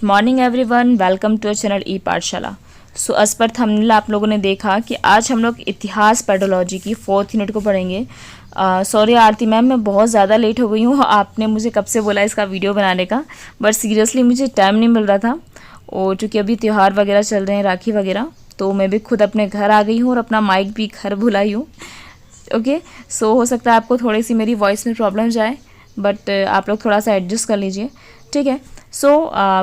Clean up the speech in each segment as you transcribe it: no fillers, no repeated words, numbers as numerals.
Morning everyone, welcome to channel e Pathshala. So as per thumbnail आप लोगों ने देखा कि आज हम लोग इतिहास पेडोलॉजी की 4th यूनिट को पढ़ेंगे। सॉरी आरती मैम, मैं बहुत ज़्यादा लेट हो गई हूँ। आपने मुझे कब से बोला इसका वीडियो बनाने का, बट सीरियसली मुझे टाइम नहीं मिल रहा था। और चूँकि अभी त्यौहार वगैरह चल रहे हैं, राखी वगैरह, तो मैं भी खुद अपने घर आ गई हूँ और अपना माइक भी घर भुलाई हूँ। ओके, सो हो सकता है आपको थोड़ी सी मेरी वॉइस में प्रॉब्लम जाए, बट आप लोग थोड़ा सा एडजस्ट कर लीजिए, ठीक है। सो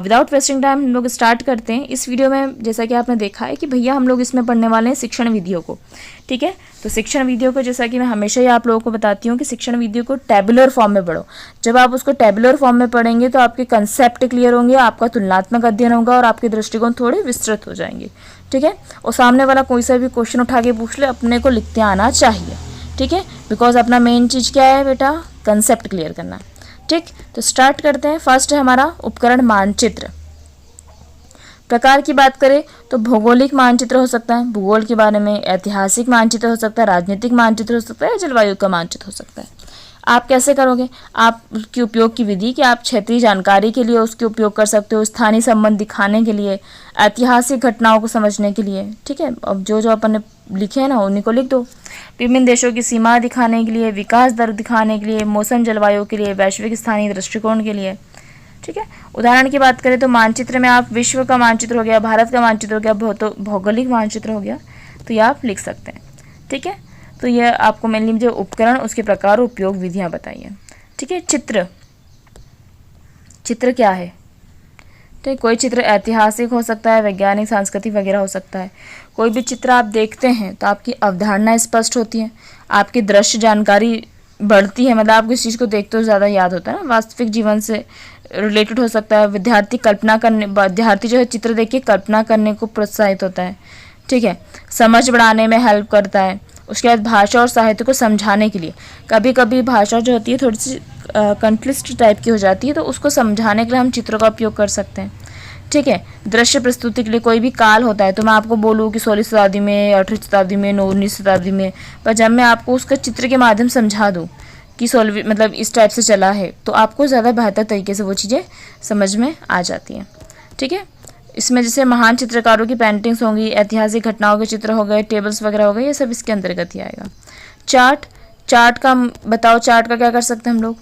विदाउट वेस्टिंग टाइम हम लोग स्टार्ट करते हैं। इस वीडियो में जैसा कि आपने देखा है कि भैया हम लोग इसमें पढ़ने वाले हैं शिक्षण विधियों को, ठीक है। तो शिक्षण विधियों को, जैसा कि मैं हमेशा ही आप लोगों को बताती हूँ कि शिक्षण विधियों को टेबुलर फॉर्म में पढ़ो। जब आप उसको टेबुलर फॉर्म में पढ़ेंगे तो आपके कंसेप्ट क्लियर होंगे, आपका तुलनात्मक अध्ययन होगा और आपके दृष्टिकोण थोड़े विस्तृत हो जाएंगे, ठीक है। और सामने वाला कोई सा भी क्वेश्चन उठा के पूछ ले, अपने को लिखते आना चाहिए, ठीक है। बिकॉज अपना मेन चीज़ क्या है बेटा, कंसेप्ट क्लियर करना, ठीक। तो स्टार्ट करते हैं। फर्स्ट है हमारा उपकरण मानचित्र। प्रकार की बात करें तो भौगोलिक मानचित्र हो सकता है, भूगोल के बारे में, ऐतिहासिक मानचित्र हो सकता है, राजनीतिक मानचित्र हो सकता है, जलवायु का मानचित्र हो सकता है। आप कैसे करोगे, आप उसके उपयोग की विधि कि आप क्षेत्रीय जानकारी के लिए उसके उपयोग कर सकते हो, स्थानीय संबंध दिखाने के लिए, ऐतिहासिक घटनाओं को समझने के लिए, ठीक है। अब जो जो अपन ने लिखे हैं ना उन्हीं को लिख दो। विभिन्न देशों की सीमा दिखाने के लिए, विकास दर दिखाने के लिए, मौसम जलवायु के लिए, वैश्विक स्थानीय दृष्टिकोण के लिए, ठीक है। उदाहरण की बात करें तो मानचित्र में आप विश्व का मानचित्र हो गया, भारत का मानचित्र हो गया, भौगोलिक मानचित्र हो गया, तो ये आप लिख सकते हैं, ठीक है। तो ये आपको मेनली जो उपकरण, उसके प्रकार, उपयोग, विधियां बताइए, ठीक है। चित्र, चित्र क्या है, ठीक। कोई चित्र ऐतिहासिक हो सकता है, वैज्ञानिक, सांस्कृतिक वगैरह हो सकता है। कोई भी चित्र आप देखते हैं तो आपकी अवधारणा स्पष्ट होती है, आपकी दृश्य जानकारी बढ़ती है, मतलब आप किसी चीज़ को देखते हो ज़्यादा याद होता है ना, वास्तविक जीवन से रिलेटेड हो सकता है। विद्यार्थी जो है चित्र देख के कल्पना करने को प्रोत्साहित होता है, ठीक है। समझ बढ़ाने में हेल्प करता है। उसके बाद भाषा और साहित्य को समझाने के लिए, कभी कभी भाषा जो होती है थोड़ी सी कंफ्लिक्ट टाइप की हो जाती है, तो उसको समझाने के लिए हम चित्रों का उपयोग कर सकते हैं, ठीक है। दृश्य प्रस्तुति के लिए, कोई भी काल होता है तो मैं आपको बोलूँ कि 16वीं शताब्दी में, 18वीं शताब्दी में, 19वीं शताब्दी में, पर जब मैं आपको उसका चित्र के माध्यम समझा दूँ कि 16वीं मतलब इस टाइप से चला है, तो आपको ज़्यादा बेहतर तरीके से वो चीज़ें समझ में आ जाती हैं, ठीक है। इसमें जैसे महान चित्रकारों की पेंटिंग्स होंगी, ऐतिहासिक घटनाओं के चित्र हो गए, टेबल्स वगैरह हो गए, ये सब इसके अंतर्गत ही आएगा। चार्ट, चार्ट का बताओ, चार्ट का क्या कर सकते हैं हम लोग।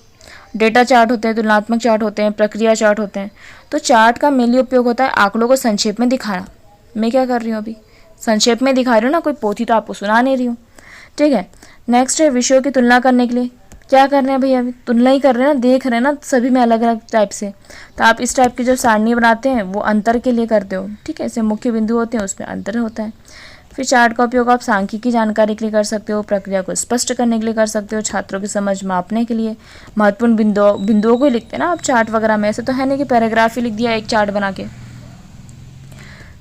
डेटा चार्ट होते हैं, तुलनात्मक चार्ट होते हैं, प्रक्रिया चार्ट होते हैं। तो चार्ट का मेनली उपयोग होता है आंकड़ों को संक्षेप में दिखाना। मैं क्या कर रही हूँ अभी, संक्षेप में दिखा रही हूँ ना, कोई पोथी तो आपको सुना नहीं रही हूँ, ठीक है। नेक्स्ट है विषयों की तुलना करने के लिए। क्या कर रहे हैं भैया, अभी तुलना ही कर रहे हैं ना, देख रहे हैं ना सभी में अलग अलग टाइप से। तो आप इस टाइप की जो सारणी बनाते हैं वो अंतर के लिए करते हो, ठीक है। ऐसे मुख्य बिंदु होते हैं, उसमें अंतर होता है। फिर चार्ट का उपयोग आप सांख्यिकी जानकारी के लिए कर सकते हो, प्रक्रिया को स्पष्ट करने के लिए कर सकते हो, छात्रों की समझ मापने के लिए, महत्वपूर्ण बिंदुओं को लिखते हैं ना आप चार्ट वगैरह में। ऐसे तो है नहीं कि पैराग्राफ ही लिख दिया एक चार्ट बना के।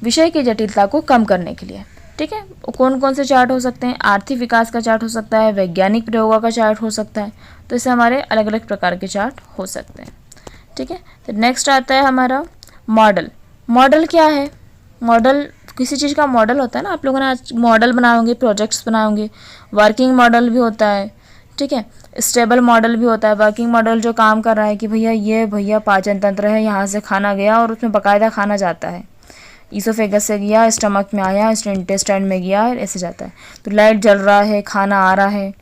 विषय की जटिलता को कम करने के लिए, ठीक है। कौन कौन से चार्ट हो सकते हैं, आर्थिक विकास का चार्ट हो सकता है, वैज्ञानिक प्रयोगों का चार्ट हो सकता है। तो इससे हमारे अलग अलग प्रकार के चार्ट हो सकते हैं, ठीक है। तो नेक्स्ट आता है हमारा मॉडल। मॉडल क्या है, मॉडल किसी चीज़ का मॉडल होता है ना, आप लोगों ने आज मॉडल बनाओगे, प्रोजेक्ट्स बनाओगे। वर्किंग मॉडल भी होता है, ठीक है। स्टेबल मॉडल भी होता है। वर्किंग मॉडल जो काम कर रहा है कि भैया पाचन तंत्र है, यहाँ से खाना गया और उसमें बाकायदा खाना जाता है, ईसोफेगस से गया, स्टमक में आया, इंटेस्टाइन में गया, ऐसे जाता है। तो लाइट जल रहा है, खाना आ रहा है,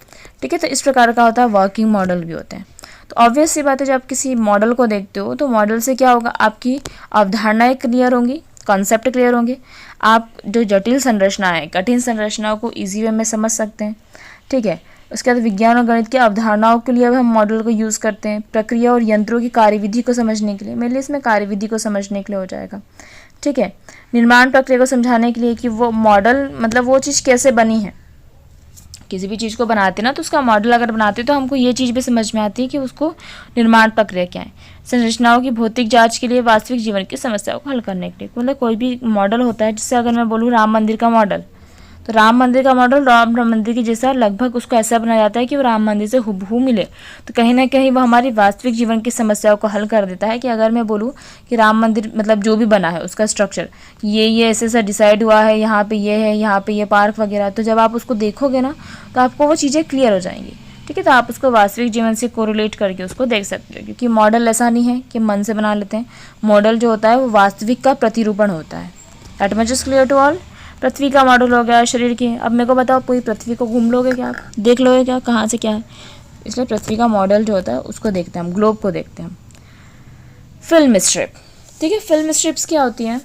ठीक है। तो इस प्रकार का होता है, वर्किंग मॉडल भी होते हैं। तो ऑब्वियस सी बात है, जब आप किसी मॉडल को देखते हो तो मॉडल से क्या होगा, आपकी अवधारणाएं क्लियर होंगी, कॉन्सेप्ट क्लियर होंगे। आप जो जटिल संरचना है, कठिन संरचनाओं को ईजी वे में समझ सकते हैं, ठीक है। उसके बाद विज्ञान और गणित की अवधारणाओं के लिए हम मॉडल को यूज़ करते हैं। प्रक्रिया और यंत्रों की कार्यविधि को समझने के लिए, मेरे लिए इसमें कार्यविधि को समझने के लिए हो जाएगा, ठीक है। निर्माण प्रक्रिया को समझाने के लिए कि वो मॉडल मतलब वो चीज़ कैसे बनी है। किसी भी चीज़ को बनाते ना तो उसका मॉडल अगर बनाते तो हमको ये चीज़ भी समझ में आती है कि उसको निर्माण प्रक्रिया क्या है। संरचनाओं की भौतिक जांच के लिए, वास्तविक जीवन की समस्याओं को हल करने के लिए, मतलब कोई भी मॉडल होता है। जिससे अगर मैं बोलूँ राम मंदिर का मॉडल, तो राम मंदिर का मॉडल राम मंदिर के जैसा लगभग उसको ऐसा बनाया जाता है कि वो राम मंदिर से हुबहू मिले। तो कहीं ना कहीं वो हमारी वास्तविक जीवन की समस्याओं को हल कर देता है। कि अगर मैं बोलूँ कि राम मंदिर मतलब जो भी बना है उसका स्ट्रक्चर ये ऐसे ऐसा डिसाइड हुआ है, यहाँ पे ये है, यहाँ पे ये पार्क वगैरह, तो जब आप उसको देखोगे ना तो आपको वो चीज़ें क्लियर हो जाएंगी। ठीक है। तो आप उसको वास्तविक जीवन से कोरिलेट करके उसको देख सकते हो, क्योंकि मॉडल ऐसा नहीं है कि मन से बना लेते हैं। मॉडल जो होता है वो वास्तविक का प्रतिरूपण होता है। That much is clear to all. पृथ्वी का मॉडल हो गया शरीर की। अब मेरे को बताओ, पूरी पृथ्वी को घूम लोगे क्या, आप देख लोगे क्या कहाँ से क्या है? इसलिए पृथ्वी का मॉडल जो होता है उसको देखते हैं हम, ग्लोब को देखते हैं हम। फिल्म स्ट्रिप, ठीक है। फिल्म स्ट्रिप्स क्या होती हैं?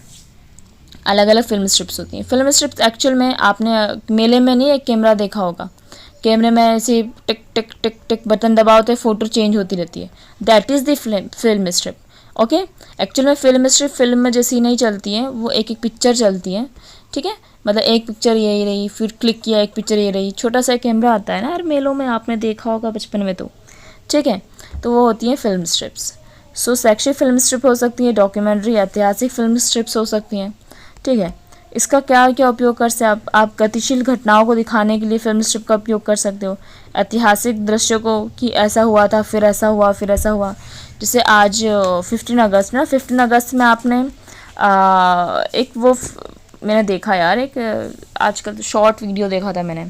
अलग अलग फिल्म स्ट्रिप्स होती हैं। फिल्म स्ट्रिप्स एक्चुअल में आपने मेले में नहीं एक कैमरा देखा होगा, कैमरे में ऐसे टिक टिक टिक टिक बटन दबाओ तो फोटो चेंज होती रहती है। That is the film strip. Okay. Actual में फिल्म स्ट्रिप फिल्म में जैसी नहीं चलती है, वो एक एक पिक्चर चलती है, ठीक है। मतलब एक पिक्चर यही रही, फिर क्लिक किया एक पिक्चर ये रही। छोटा सा कैमरा आता है ना यार मेलों में, आपने देखा होगा बचपन में, तो ठीक है। तो वो होती हैं फिल्म स्ट्रिप्स। सो शैक्षिक फिल्म स्ट्रिप हो सकती है, डॉक्यूमेंट्री ऐतिहासिक फिल्म स्ट्रिप्स हो सकती हैं, ठीक है। इसका क्या क्या उपयोग कर सकते आप गतिशील घटनाओं को दिखाने के लिए फिल्म स्ट्रिप का उपयोग कर सकते हो। ऐतिहासिक दृश्यों को कि ऐसा हुआ था, फिर ऐसा हुआ, फिर ऐसा हुआ। जैसे आज 15 अगस्त ना, 15 अगस्त में आपने एक वो मैंने देखा यार, एक आजकल तो शॉर्ट वीडियो देखा था मैंने,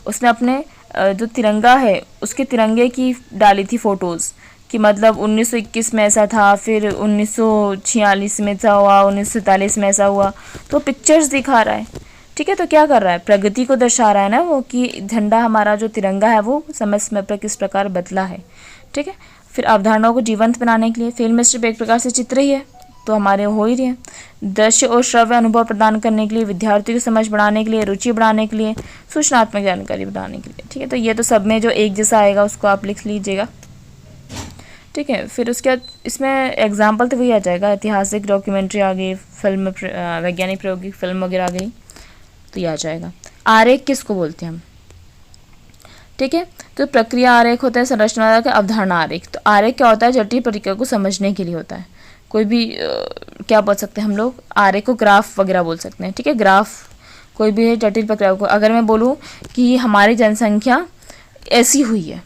उसने अपने जो तिरंगा है उसके तिरंगे की डाली थी फ़ोटोज़ कि मतलब 1921 में ऐसा था, फिर 1946 में ऐसा हुआ, 1947 में ऐसा हुआ। तो पिक्चर्स दिखा रहा है, ठीक है। तो क्या कर रहा है, प्रगति को दर्शा रहा है ना वो, कि झंडा हमारा जो तिरंगा है वो समय समय पर किस प्रकार बदला है, ठीक है। फिर अवधारणाओं को जीवंत बनाने के लिए फिल्म स्ट्रिप एक प्रकार से चित्र ही है, तो हमारे हो ही रहे हैं। दृश्य और श्रव्य अनुभव प्रदान करने के लिए, विद्यार्थियों की समझ बढ़ाने के लिए, रुचि बढ़ाने के लिए, सूचनात्मक जानकारी बढ़ाने के लिए, ठीक है। तो ये तो सब में जो एक जैसा आएगा उसको आप लिख लीजिएगा, ठीक है। फिर उसके बाद इसमें एग्जाम्पल तो वही आ जाएगा, ऐतिहासिक डॉक्यूमेंट्री आ गई, फिल्म वैज्ञानिक प्रायोगिक फिल्म वगैरह आ गई, तो ये आ जाएगा। आरेख किसको बोलते हैं हम, ठीक है। तो प्रक्रिया आरेख होता है, संरचना का अवधारणा आरेख। तो आरेख क्या होता है, जटिल प्रक्रिया को समझने के लिए होता है। कोई भी क्या बोल सकते हैं हम लोग, आरेख को ग्राफ वगैरह बोल सकते हैं, ठीक है। ग्राफ कोई भी जटिल प्रक्रिया को, अगर मैं बोलूँ कि हमारी जनसंख्या ऐसी हुई है,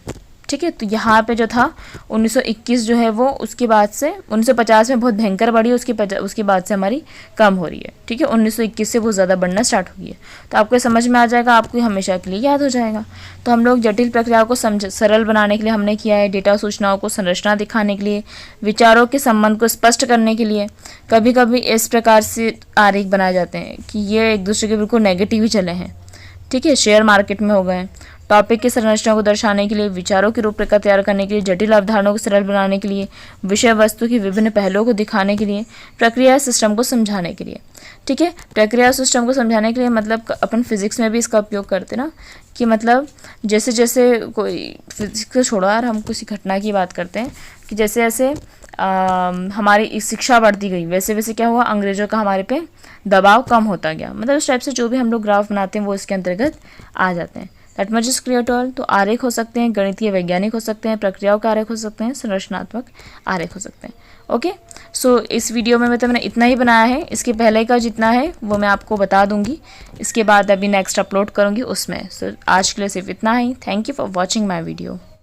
ठीक है, तो यहाँ पे जो था 1921 जो है वो उसके बाद से 1950 में बहुत भयंकर बढ़ी, उसके बाद से हमारी कम हो रही है, ठीक है। 1921 से बहुत ज़्यादा बढ़ना स्टार्ट हो गई है। तो आपको समझ में आ जाएगा, आपको हमेशा के लिए याद हो जाएगा। तो हम लोग जटिल प्रक्रियाओं को सरल बनाने के लिए हमने किया है, डेटा सूचनाओं को संरचना दिखाने के लिए, विचारों के संबंध को स्पष्ट करने के लिए। कभी कभी इस प्रकार से आरेख बनाए जाते हैं कि ये एक दूसरे के बिल्कुल नेगेटिव ही चले हैं, ठीक है। शेयर मार्केट में हो गए। टॉपिक की संरचना को दर्शाने के लिए, विचारों की रूपरेखा तैयार करने के लिए, जटिल अवधारणाओं को सरल बनाने के लिए, विषय वस्तु की विभिन्न पहलुओं को दिखाने के लिए, प्रक्रिया सिस्टम को समझाने के लिए, ठीक है। प्रक्रिया सिस्टम को समझाने के लिए मतलब अपन फिजिक्स में भी इसका उपयोग करते ना, कि मतलब जैसे जैसे कोई फिजिक्स को छोड़ो यार, हम किसी घटना की बात करते हैं कि जैसे जैसे हमारी शिक्षा बढ़ती गई वैसे वैसे क्या हुआ, अंग्रेज़ों का हमारे पे दबाव कम होता गया। मतलब इस टाइप से जो भी हम लोग ग्राफ बनाते हैं वो इसके अंतर्गत आ जाते हैं। That much is clear to all. तो आरेख हो सकते हैं, गणितीय वैज्ञानिक हो सकते हैं, प्रक्रियाओं का आरेख हो सकते हैं, संरचनात्मक आरेख हो सकते हैं। ओके, सो इस वीडियो में मैंने इतना ही बनाया है। इसके पहले का जितना है वो मैं आपको बता दूंगी, इसके बाद अभी नेक्स्ट अपलोड करूंगी उसमें। सो आज के लिए सिर्फ इतना ही। Thank you for watching my video.